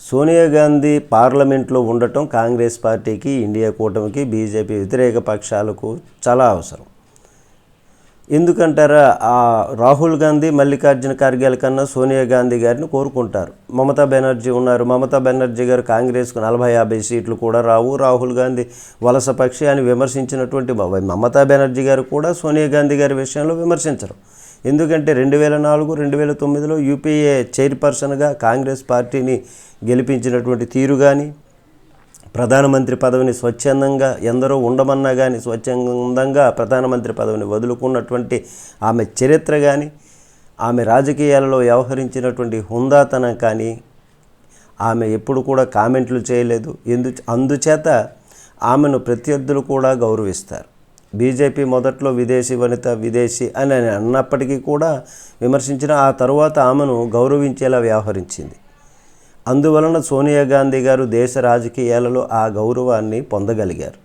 సోనియా గాంధీ పార్లమెంట్లో ఉండటం కాంగ్రెస్ పార్టీకి, ఇండియా కూటమికి, బీజేపీ వ్యతిరేక పక్షాలకు చాలా అవసరం. ఎందుకంటారా, రాహుల్ గాంధీ మల్లికార్జున ఖర్గే కన్నా సోనియా గాంధీ గారిని కోరుకుంటారు. మమతా బెనర్జీ ఉన్నారు. మమతా బెనర్జీ గారు కాంగ్రెస్కు 40-50 సీట్లు కూడా రావు, రాహుల్ గాంధీ వలస పక్షి అని విమర్శించినటువంటి మమతా బెనర్జీ గారు కూడా సోనియా గాంధీ గారి విషయంలో విమర్శించరు. ఎందుకంటే 2004-2009లో యూపీఏ చైర్పర్సన్గా కాంగ్రెస్ పార్టీని గెలిపించినటువంటి తీరు కానీ, ప్రధానమంత్రి పదవిని స్వచ్ఛందంగా ఎందరో ఉండమన్నా కానీ స్వచ్ఛందంగా ప్రధానమంత్రి పదవిని వదులుకున్నటువంటి ఆమె చరిత్ర కానీ, ఆమె రాజకీయాలలో వ్యవహరించినటువంటి హుందాతనం కానీ, ఆమె ఎప్పుడు కూడా కామెంట్లు చేయలేదు. అందుచేత ఆమెను ప్రత్యర్థులు కూడా గౌరవిస్తారు. బీజేపీ మొదట్లో విదేశీ వనిత, విదేశీ అని అన్నప్పటికీ కూడా విమర్శించిన ఆ తరువాత ఆమెను గౌరవించేలా వ్యవహరించింది. అందువలన సోనియా గాంధీ గారు దేశ రాజకీయాలలో ఆ గౌరవాన్ని పొందగలిగారు.